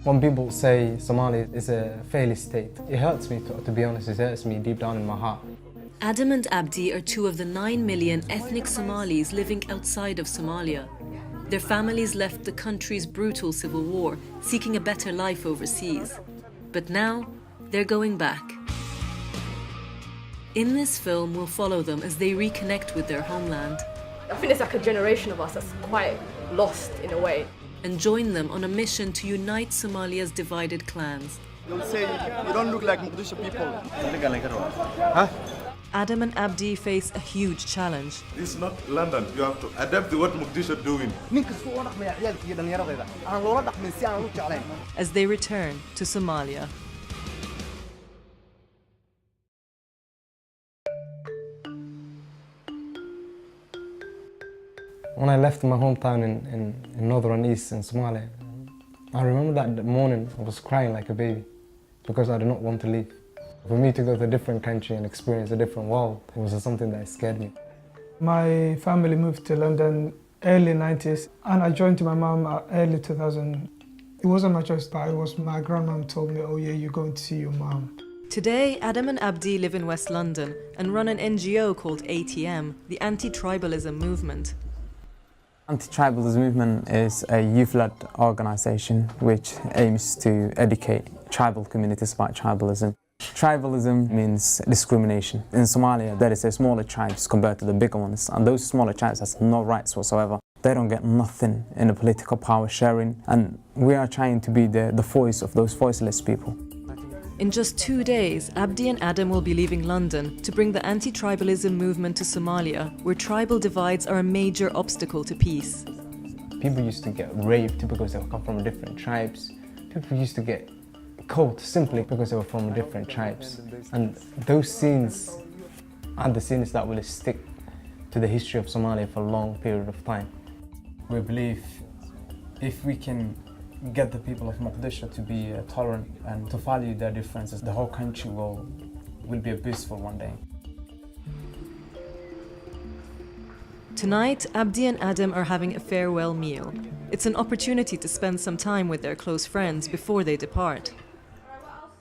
When people say Somalia is a failed state, it hurts me, to be honest, it hurts me deep down in my heart. Adam and Abdi are two of the 9 million ethnic Somalis living outside of Somalia. Their families left the country's brutal civil war, seeking a better life overseas. But now, they're going back. In this film, we'll follow them as they reconnect with their homeland. I think it's like a generation of us that's quite lost in a way. And join them on a mission to unite Somalia's divided clans. They'll say, you don't look like Mogadishu people. Huh? Adam and Abdi face a huge challenge. This is not London. You have to adapt to what Mogadishu are doing. As they return to Somalia. When I left my hometown in northern east in Somalia, I remember that morning I was crying like a baby because I did not want to leave. For me to go to a different country and experience a different world, it was something that scared me. My family moved to London early 90s and I joined my mom early 2000. It wasn't my choice, but it was my grandmom told me, oh yeah, you're going to see your mom. Today, Adam and Abdi live in West London and run an NGO called ATM, the Anti-Tribalism Movement. Anti-Tribalism movement is a youth-led organisation which aims to educate tribal communities about tribalism. Tribalism means discrimination. In Somalia, there is a smaller tribes compared to the bigger ones, and those smaller tribes have no rights whatsoever. They don't get nothing in the political power sharing, and we are trying to be the voice of those voiceless people. In just 2 days, Abdi and Adam will be leaving London to bring the anti-tribalism movement to Somalia, where tribal divides are a major obstacle to peace. People used to get raped because they come from different tribes. People used to get killed simply because they were from different tribes. And those scenes are the scenes that will stick to the history of Somalia for a long period of time. We believe if we can get the people of Mogadishu to be tolerant and to value their differences, the whole country will be peaceful one day. Tonight, Abdi and Adam are having a farewell meal. It's an opportunity to spend some time with their close friends before they depart.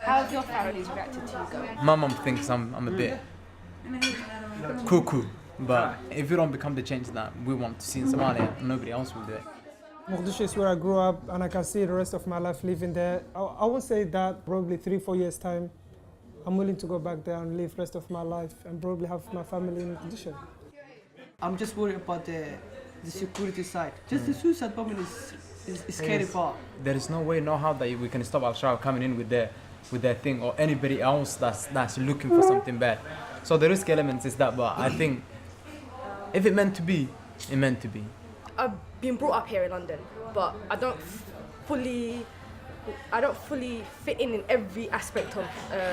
How have your families reacted to you going? My mum thinks I'm a bit cuckoo, but if we don't become the change that we want to see in Somalia, nobody else will do it. Mogadishu is where I grew up and I can see the rest of my life living there. I won't say that probably 3-4 years time, I'm willing to go back there and live the rest of my life and probably have my family in Mogadishu. I'm just worried about the security side. Just the suicide bombing is scary part. There is no way, no how that we can stop Al-Shabaab coming in with their thing, or anybody else that's looking for something bad. So the risk elements is that, but I think if it meant to be, it meant to be. I've been brought up here in London, but I don't fully fit in every aspect of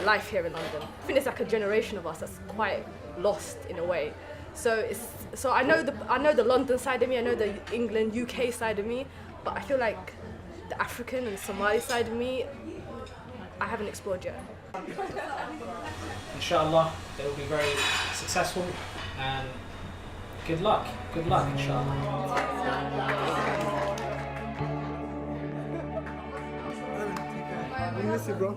life here in London. I think it's like a generation of us that's quite lost in a way. So I know the London side of me, I know the England, UK side of me, but I feel like the African and Somali side of me, I haven't explored yet. Inshallah, they will be very successful, and good luck, inshallah. We miss you, bro.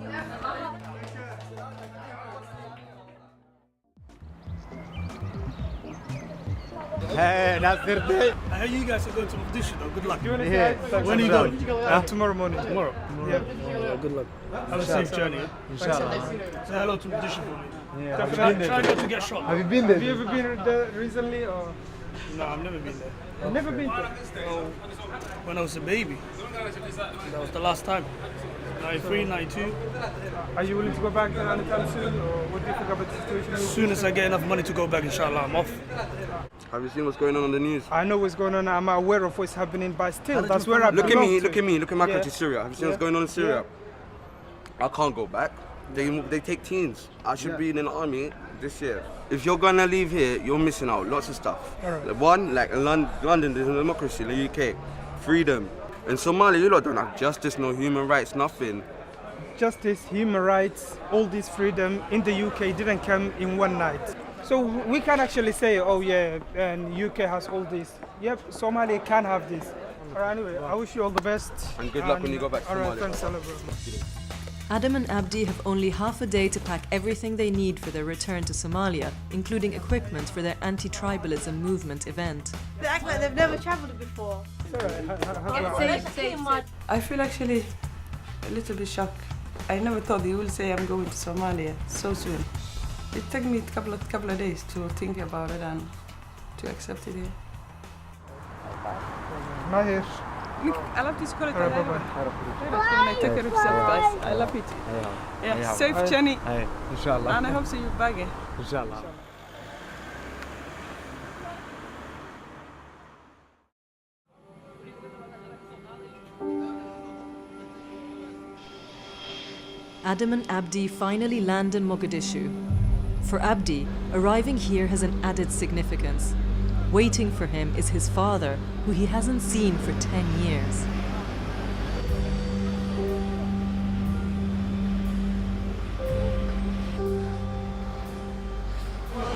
Hey, that's their day. I heard you guys are going to Mogadishu though. Good luck. You When are you going? Tomorrow morning. Tomorrow? Yeah. Good luck. Have a safe journey. Inshallah. Say hello to Mogadishu for me. Yeah. Try not to get shot. Have you been there? Have you ever been there recently or? No, I've never been there. You've never been there? Well, when I was a baby. That was the last time. 93, 92. Are you willing to go back anytime soon, or what do you think about the situation? As soon as I get enough money to go back, inshallah, I'm off. Have you seen what's going on the news? I know what's going on. I'm aware of what's happening, but still, that's where I belong to. Look at my country, Syria. Have you seen what's going on in Syria? I can't go back. They take teens. I should be in an army this year. If you're gonna leave here, you're missing out lots of stuff. Right. One, like in London, there's no democracy. In the UK, freedom. In Somalia, you lot don't have justice, no human rights, nothing. Justice, human rights, all this freedom in the UK didn't come in one night. So we can actually say, oh yeah, and UK has all this. Yep, Somalia can have this. Alright, anyway, I wish you all the best. And good luck when you go back to Somalia. Alright, thanks a lot, bro. Adam and Abdi have only half a day to pack everything they need for their return to Somalia, including equipment for their anti-tribalism movement event. They act like they've never travelled before. I feel actually a little bit shocked. I never thought they would say I'm going to Somalia so soon. It took me a couple of days to think about it and to accept it here. Mahir. I love this quality. Alright, bye-bye. When I take a rucksack, guys, I love it. Yeah, safe journey. Inshallah. And I hope see you back. Inshallah. Adam and Abdi finally land in Mogadishu. For Abdi, arriving here has an added significance. Waiting for him is his father, who he hasn't seen for 10 years.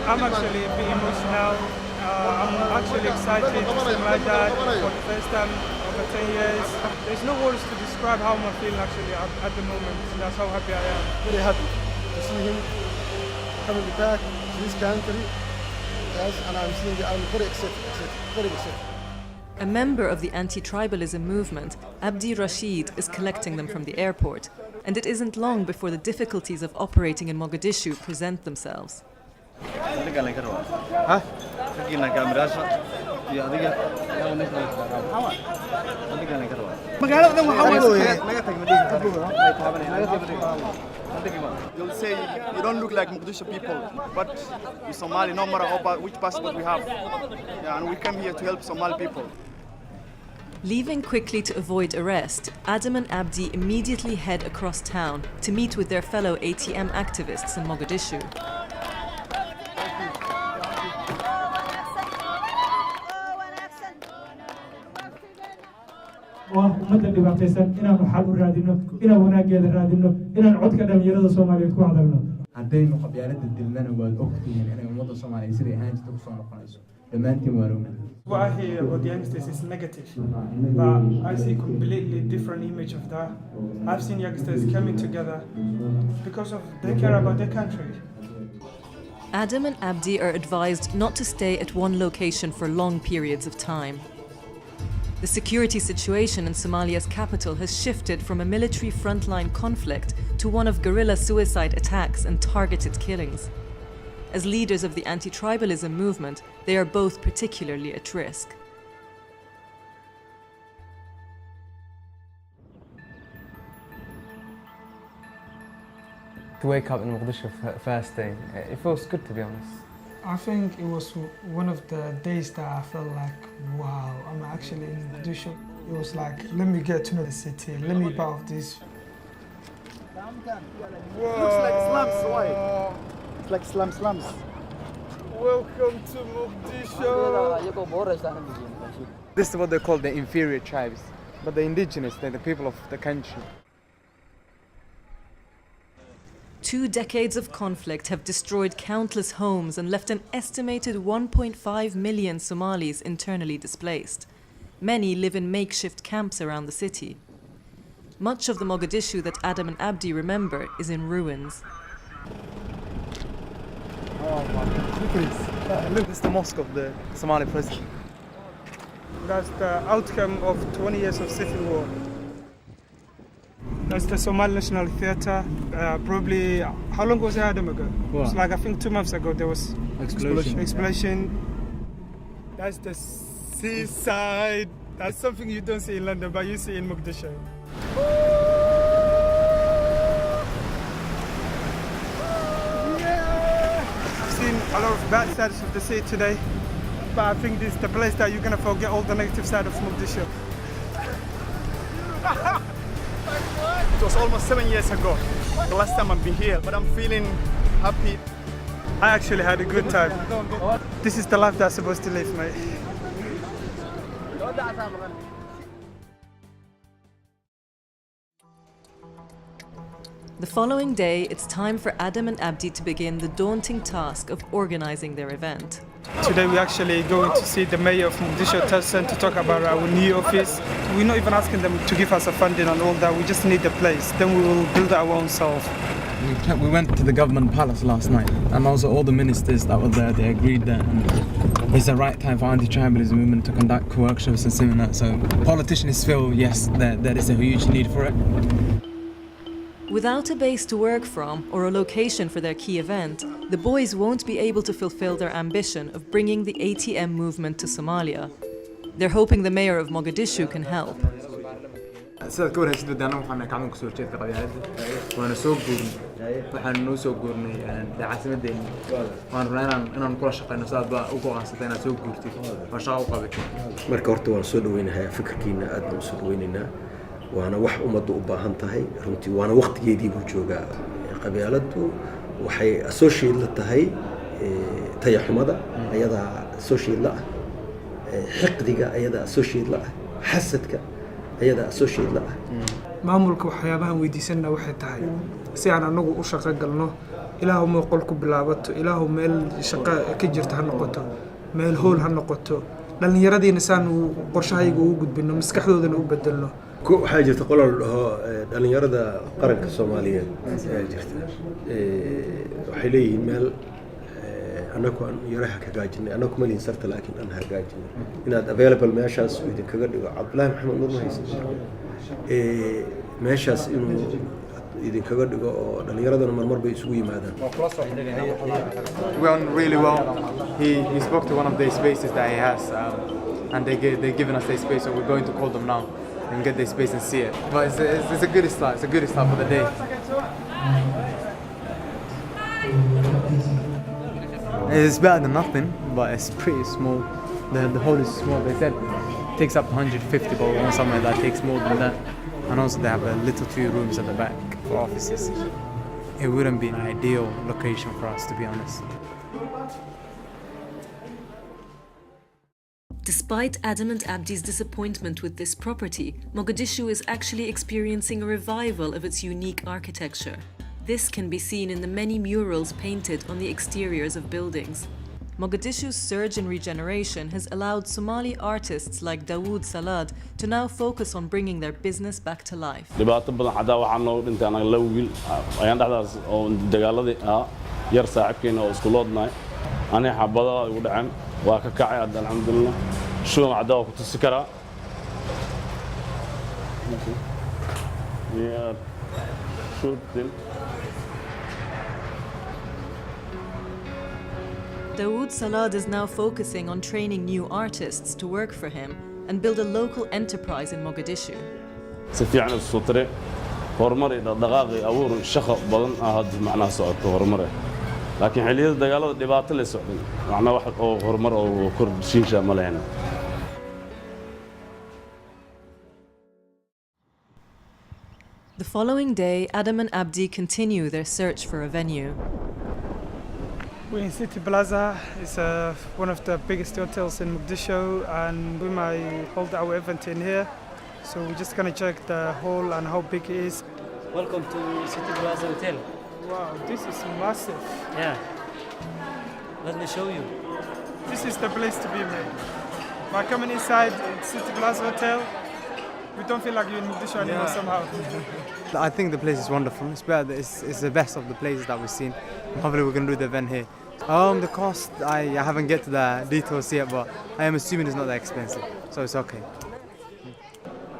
I'm actually a bit emotional. I'm actually excited to see my dad for the first time over 10 years. There's no words to describe how I'm feeling actually at the moment. That's how happy I am. Very happy to see him coming back to this country. Yes, and I'm very excited, very excited. A member of the anti-tribalism movement, Abdi Rashid, is collecting them from the airport. And it isn't long before the difficulties of operating in Mogadishu present themselves. You'll say you don't look like Mogadishu people, but you're Somali, no matter which passport we have. Yeah, and we come here to help Somali people. Leaving quickly to avoid arrest, Adam and Abdi immediately head across town to meet with their fellow ATM activists in Mogadishu. ummadda dhibaataysan inaan waxaad u raadino inaan wanaaggeeda raadino inaan codka dhalinyarada Soomaaliyeed ku hadalno haddaynu qabyaalada dilnana waad ogtihiin inay ummadda Soomaaliyeed siday ahaan jirta kusoo noqonayso dhammaantiin waan ognahay. What I hear about the youngsters is negative, but I see a completely different image of that. I've seen youngsters coming together because of they care about their country. Adam and Abdi are advised not to stay at one location for long periods of time. The security situation in Somalia's capital has shifted from a military frontline conflict to one of guerrilla suicide attacks and targeted killings. As leaders of the anti-tribalism movement, they are both particularly at risk. To wake up in Mogadishu first day, it feels good, to be honest. I think it was one of the days that I felt like, wow, I'm actually in Mogadishu. It was like, let me get to know the city, let me be part of this. Looks like slums, why? It's like slums. Welcome to Mogadishu. This is what they call the inferior tribes, but the indigenous, they're the people of the country. 2 decades of conflict have destroyed countless homes and left an estimated 1.5 million Somalis internally displaced. Many live in makeshift camps around the city. Much of the Mogadishu that Adam and Abdi remember is in ruins. Oh my God, look, this is the mosque of the Somali president. That's the outcome of 20 years of civil war. That's the Somali National Theatre. Probably, how long was it, Adam, ago? What? It was like, I think 2 months ago, there was explosion. That's the seaside. That's something you don't see in London, but you see in Mogadishu. Yeah! I've seen a lot of bad sides of the city today, but I think this is the place that you're going to forget all the negative side of Mogadishu. It was almost 7 years ago, the last time I've been here, but I'm feeling happy. I actually had a good time. This is the life that's supposed to live, mate. The following day, it's time for Adam and Abdi to begin the daunting task of organizing their event. Today we're actually going to see the mayor of Mogadishu to talk about our new office. We're not even asking them to give us a funding and all that. We just need the place. Then we will build our own self. We went to the government palace last night, and also all the ministers that were there, they agreed that it's the right time for anti-tribalism movement to conduct workshops and seminars. So politicians feel, yes, there is a huge need for it. Without a base to work from or a location for their key event, the boys won't be able to fulfill their ambition of bringing the ATM movement to Somalia. They're hoping the mayor of Mogadishu can help. sidaad ka warhaysid wadana waxaan kacdoon kusoo horjeedka qabyaaladda waana soo guurnay waxaan noo soo guurnay caasimadeena waan rabnaa inaan kula shaqeyno sidaad baa u go'aansatay inaad soo guurtid oo shaqo u qabatid marka horta waan soo dhaweynahay fikirkiina aad baan u soo dhaweynaynaa waana wax ummaddu u baahan tahay runtii waana waqtigeedii buu joogaa qabyaaladdu waxay associate la tahay tayaxumada ayadaa associate la ah xiqdiga ayadaa associate la ah xasadka ayada associate la ah maamulka waxyaabahan weydiisanna waxay tahay si aan anagu u shaqo galno ilaahu ma qol ku bilaabato ilaahu meel shaqo ka jirta ha noqoto meel hool ha noqoto dhalinyaradiina saan qorshahayga ugu gudbino maskaxdoodana u bedelno waxaa jirta qolal dhaho dhalinyarada qaranka Soomaaliyeed ayaa jirta waxay leeyihiin meel anaku aan yaraha ka gaajinay anaku ma liin sarta laakiin aan hagaajinay inaad available meeshaas idin kaga dhigo Cabdullaahi Maxamed Nuur ma haysan meeshaas inuu idin kaga dhigo oo dhalinyaradana marmar bay isugu yimaadaan went really well. He spoke to one of the spaces that he has and they've given us their space, so we're going to call them now and get their space and see it. But it's a good start. It's a good start for the day. It's better than nothing, but it's pretty small. The hall is small. They said it takes up 150, but we want somewhere that takes more than that. And also they have a little 2 rooms at the back for offices. It wouldn't be an ideal location for us, to be honest. Despite Adam and Abdi's disappointment with this property, Mogadishu is actually experiencing a revival of its unique architecture. This can be seen in the many murals painted on the exteriors of buildings. Mogadishu's surge in regeneration has allowed Somali artists like Dawood Salad to now focus on bringing their business back to life. dhibaato badan xataa waxaan noo dhintay anaga la wiil ayaan dhexdaas oo dagaaladii yar saaxiibkeena oo isku loodnay aniga xabada ugu dhaceen waa ka kacay alxamdulillah shuum cadaa ku tusi karaa Dawood Salad is now focusing on training new artists to work for him and build a local enterprise in Mogadishu. si fiican u sutray horumar iyo dhaqaaqi abuur shaqo badan ahad macnaha socoto horumar laakiin xilliyada dagaalada dhibaato la socday macnaha wax oo horumar oo kordhishiisha ma lahayn. The following day, Adam and Abdi continue their search for a venue. We're in City Plaza. It's one of the biggest hotels in Mogadishu, and we might hold our event in here. So we're just gonna check the hall and how big it is. Welcome to City Plaza Hotel. Wow, this is massive. Yeah. Let me show you. This is the place to be, man. By coming inside City Plaza Hotel, we don't feel like you're in Mogadishu anymore somehow. I think the place is wonderful. It's better. It's the best of the places that we've seen. Hopefully we're going to do the event here. The cost, I haven't get to the details yet, but I am assuming it's not that expensive, so it's okay.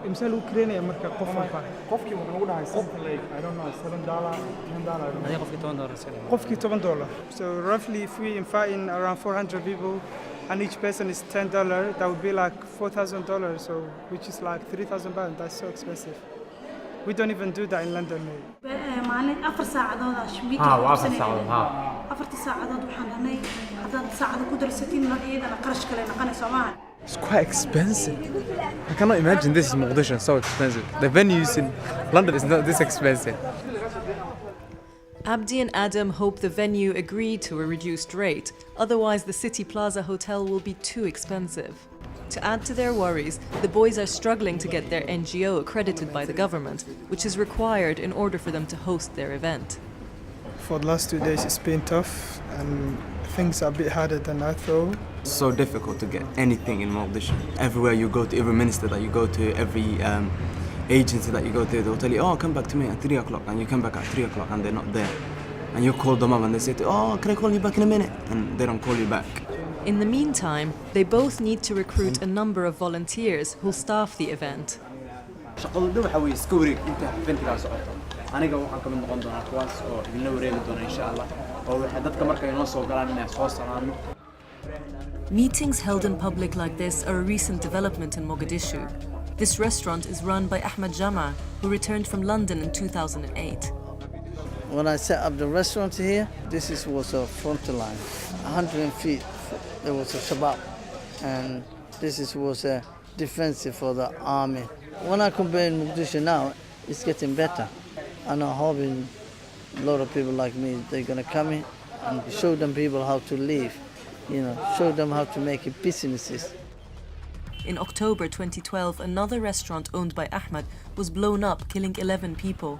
imsal Ukraine marka qofkii wuxuu ugu dhahay something like I don't know $7 $10 qofkii $10. So roughly if we invite in around 400 people and each person is $10, that would be like $4,000, so which is like 3,000 pounds. That's so expensive. We don't even do that in London, mate. معناته 4 ساعات شوي و4 ساعات 4 ساعات waxaan hanay hadda saacad ku darsatiin la iyadana qarash kale naqana Soomaali. It's quite expensive. I cannot imagine this is Mogadishu so expensive. The venues in London is not this expensive. Abdi and Adam hope the venue agree to a reduced rate, otherwise the City Plaza Hotel will be too expensive. To add to their worries, the boys are struggling to get their NGO accredited by the government, which is required in order for them to host their event. For the last 2 days, it's been tough and things are a bit harder than I thought. It's so difficult to get anything in Mogadishu. Everywhere you go to, every minister that you go to, every agency that you go to, they'll tell you, oh, come back to me at 3 o'clock, and you come back at 3 o'clock and they're not there. And you call them up and they say, oh, can I call you back in a minute? And they don't call you back. In the meantime, they both need to recruit a number of volunteers who'll staff the event. aniga waxaan ka mid noqon doonaa kuwaas oo idinla wareegi doona insha Allah oo waxa dadka markay inoo soo galaan inay soo salaamo. Meetings held in public like this are a recent development in Mogadishu. This restaurant is run by Ahmed Jama, who returned from London in 2008. When I set up the restaurant here, this was a front line. 100 feet, there was a Shabab, and this was a defensive for the army. When I compare in Mogadishu now, it's getting better. And I'm hoping a lot of people like me, they're gonna come in and show them people how to live, show them how to make businesses. In October 2012, another restaurant owned by Ahmed was blown up, killing 11 people.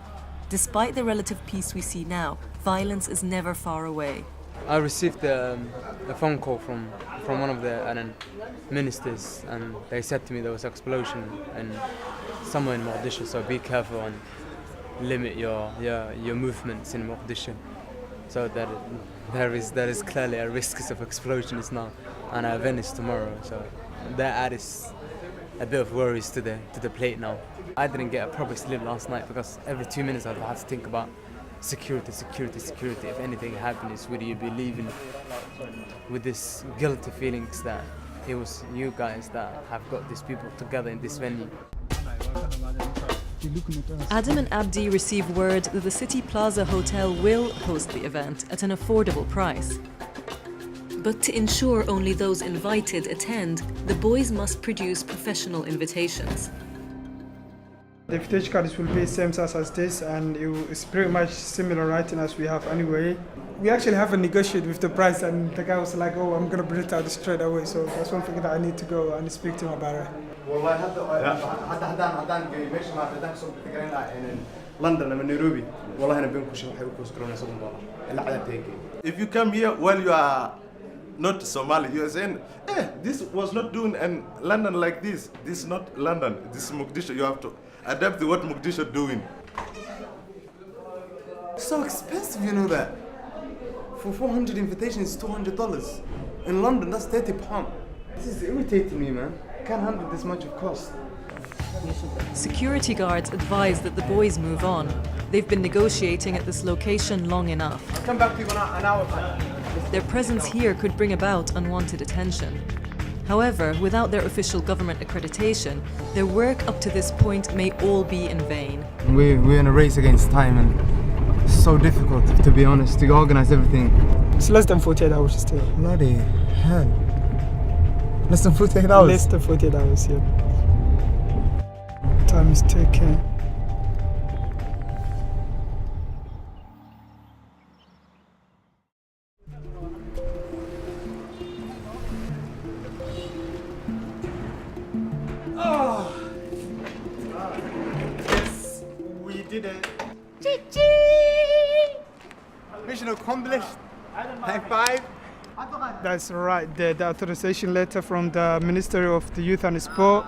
Despite the relative peace we see now, violence is never far away. I received a phone call from one of the ministers, and they said to me there was an explosion somewhere in Mogadishu, so be careful and limit your movements in Mogadishu. So that there is clearly a risk of explosions now, and our event is tomorrow. So that adds a bit of worries to the plate now. I didn't get a proper sleep last night because every 2 minutes I'd have to think about security. If anything happens, would you be leaving with this guilty feelings that it was you guys that have got these people together in this venue? Adam and Abdi receive word that the City Plaza Hotel will host the event at an affordable price. But to ensure only those invited attend, the boys must produce professional invitations. The invitation cards will be same size as this, and it's pretty much similar writing as we have anyway. We actually haven't negotiated with the price, and the guy was like, oh, I'm going to bring it out straight away, so that's one thing that I need to go and speak to him about it. London and Nairobi. If you come here while you are not Somali, you are saying, this was not doing in London like this. This is not London, this is Mogadishu. You have to adapt to what Mogadishu doing. It's so expensive, you know that. For 400 invitations, $200. In London, that's £30. This is irritating me, man. I can't handle this much of cost. Security guards advise that the boys move on. They've been negotiating at this location long enough. I'll come back to you in an hour. Their presence here could bring about unwanted attention. However, without their official government accreditation, their work up to this point may all be in vain. We're in a race against time, and it's so difficult, to be honest, to organize everything. It's less than 48 hours still. Bloody hell. Less than 48 hours? Less than 48 hours, yeah. Time is ticking. Oh! Yes, we did it. Mission accomplished. High five. That's right, the authorization letter from the Ministry of the Youth and Sport.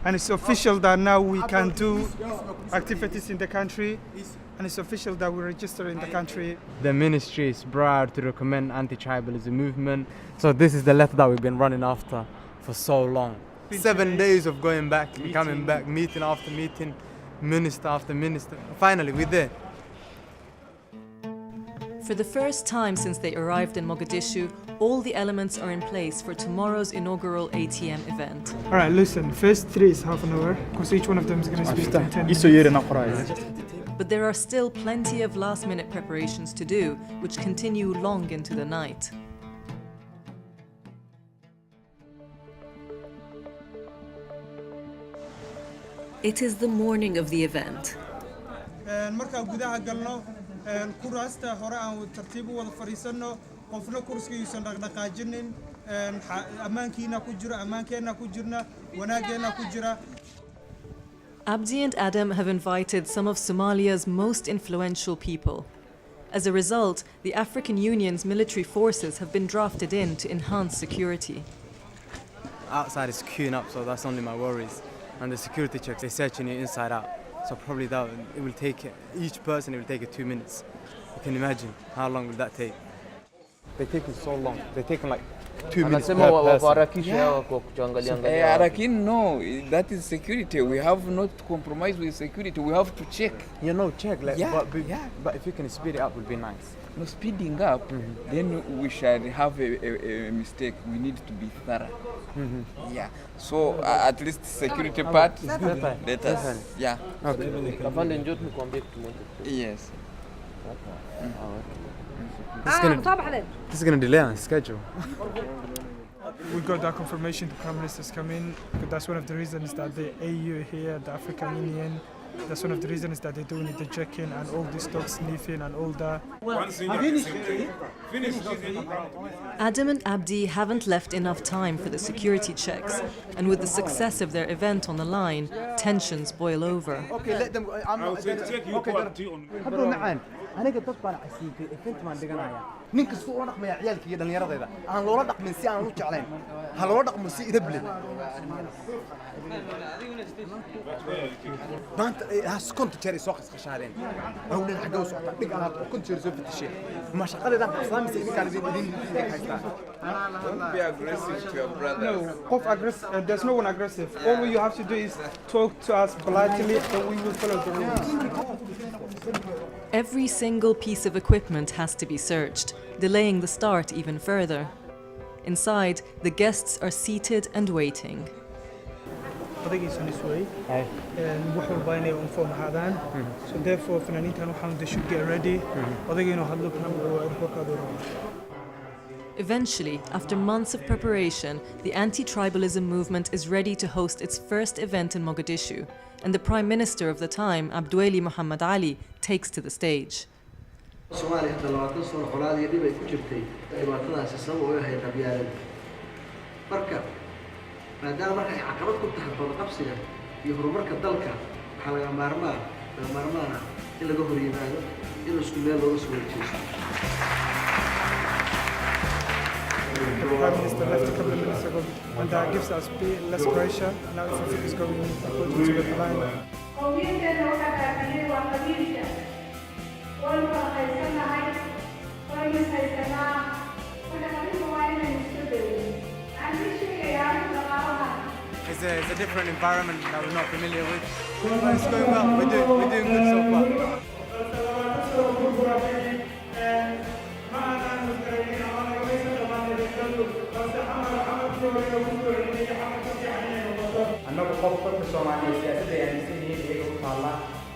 And it's official that now we can do activities in the country, and it's official that we register in the country. The ministry is proud to recommend anti-tribalism movement. So this is the letter that we've been running after for so long. 7 days of going back and coming back, meeting after meeting, minister after minister. Finally, we're there. For the first time since they arrived in Mogadishu, all the elements are in place for tomorrow's inaugural ATM event. All right, listen, first 3 is half an hour, because each one of them is going to speak 10 minutes. But there are still plenty of last-minute preparations to do, which continue long into the night. It is the morning of the event. kuraasta hore aan tartiib u wada fariisano qofna kursigiisa dhaqdhaqaajinin ammaankiina ku jiro ammaankeena ku jirna wanaageena ku jira. Abdi and Adam have invited some of Somalia's most influential people. As a result, the African Union's military forces have been drafted in to enhance security. Outside is queuing up, so that's only my worries. And the security checks, they're searching you inside out. So probably it will take, each person, it will take 2 minutes. You can imagine how long will that take. They're taking so long. They're taking like 2 minutes per person. No, that is security. We have not compromised with security. We have to check. You know, check. Like, but if you can speed it up, it would be nice. No, speeding up, then we shall have a mistake. We need to be thorough. Yeah. So at least security part, let us. Yeah. Okay. Yes. This is gonna delay our schedule. We got that confirmation the Prime Minister's coming. That's one of the reasons that the AU here, the African Union, that's one of the reasons that they're doing the checking and all these dog sniffing and all that. Adam and Abdi haven't left enough time for the security checks, and with the success of their event on the line, tensions boil over. Okay, let them. aniga dad baan casiibay event maan dhiganaya nin kasta oo dhaqmaya ciyaalka iyo dhalinyarada aan loola dhaqmin si aan u jeclayn ha loola dhaqmo si idab leh maanta has konta jeer soo qasqashaadeen hawlan xagga u socota dhig aan konta jeer soo fatishay ma shaqadeedan qaslaamisa idinkaan idin haystaa Don't be aggressive to your brother. No, there's no one aggressive. All you have to do is talk to us politely and we will follow the rules. Every single piece of equipment has to be searched, delaying the start even further. Inside, the guests are seated and waiting. So therefore, they should get ready. Eventually, after months of preparation, the anti-tribalism movement is ready to host its first event in Mogadishu, and the Prime Minister of the time, Abduweli Muhammad Ali, takes to the stage. Somalia talaatan sano xolaadii dib ay ku jirtay dhibaatadaasi sabab u ahayd qabyaalad marka maadaama marka ay caqabad ku tahay badqabsiga iyo horumarka dalka waxaa laga maarmaana in laga hor yimaado in isku meel looga soo wareejiyo. The Prime Minister left a couple of minutes ago, and that gives us less pressure. Now everything is going according to the plan. It's a different environment that we're not familiar with. But it's going well. We're doing good so far. annagu qofka Soomaaliyeed siyaasadda ay aaminsan yihiin iyaga u taalla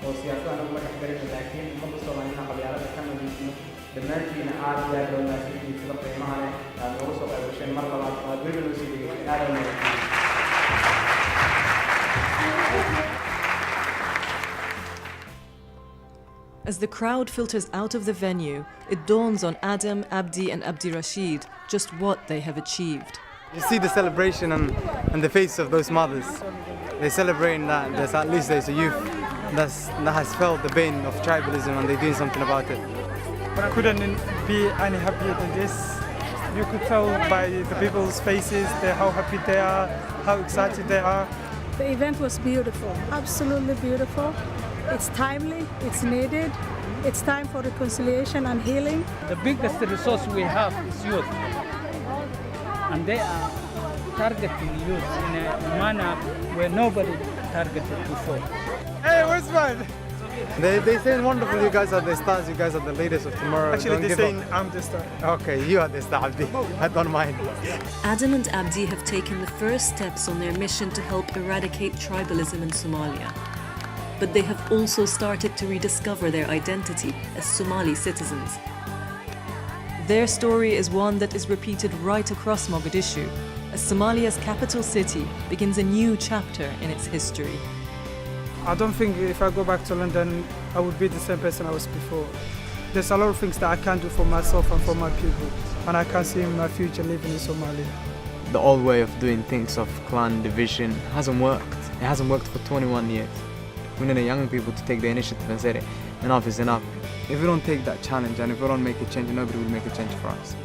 oo siyaasadda anagu ma dhexgalin laakiin ummadda Soomaaliyeed qabyaalada ka nadiifino dhammaantiina aad iyo aad loo naasiyay sida qiimaha leh aad nooga soo qaybgashay mar labaad aad weli loo sii dhigay aad iyo As the crowd filters out of the venue, it dawns on Adam, Abdi and Abdi Rashid just what they have achieved. You see the celebration on the face of those mothers. They're celebrating that at least there's a youth that has felt the pain of tribalism and they're doing something about it. But I couldn't be any happier than this. You could tell by the people's faces how happy they are, how excited they are. The event was beautiful, absolutely beautiful. It's timely, it's needed, it's time for reconciliation and healing. The biggest resource we have is youth. And they are targeting youth in a manner where nobody targeted before. Hey, where's mine? They saying wonderful, you guys are the stars, you guys are the leaders of tomorrow. Actually, they're saying I'm the star. Okay, you are the star, Abdi. I don't mind. Adam and Abdi have taken the first steps on their mission to help eradicate tribalism in Somalia. But they have also started to rediscover their identity as Somali citizens. Their story is one that is repeated right across Mogadishu, as Somalia's capital city begins a new chapter in its history. I don't think if I go back to London, I would be the same person I was before. There's a lot of things that I can do for myself and for my people, and I can see my future living in Somalia. The old way of doing things of clan division hasn't worked. It hasn't worked for 21 years. We need the young people to take the initiative and say, enough is enough. if we don't take that challenge and if we don't make a change, nobody will make a change for us.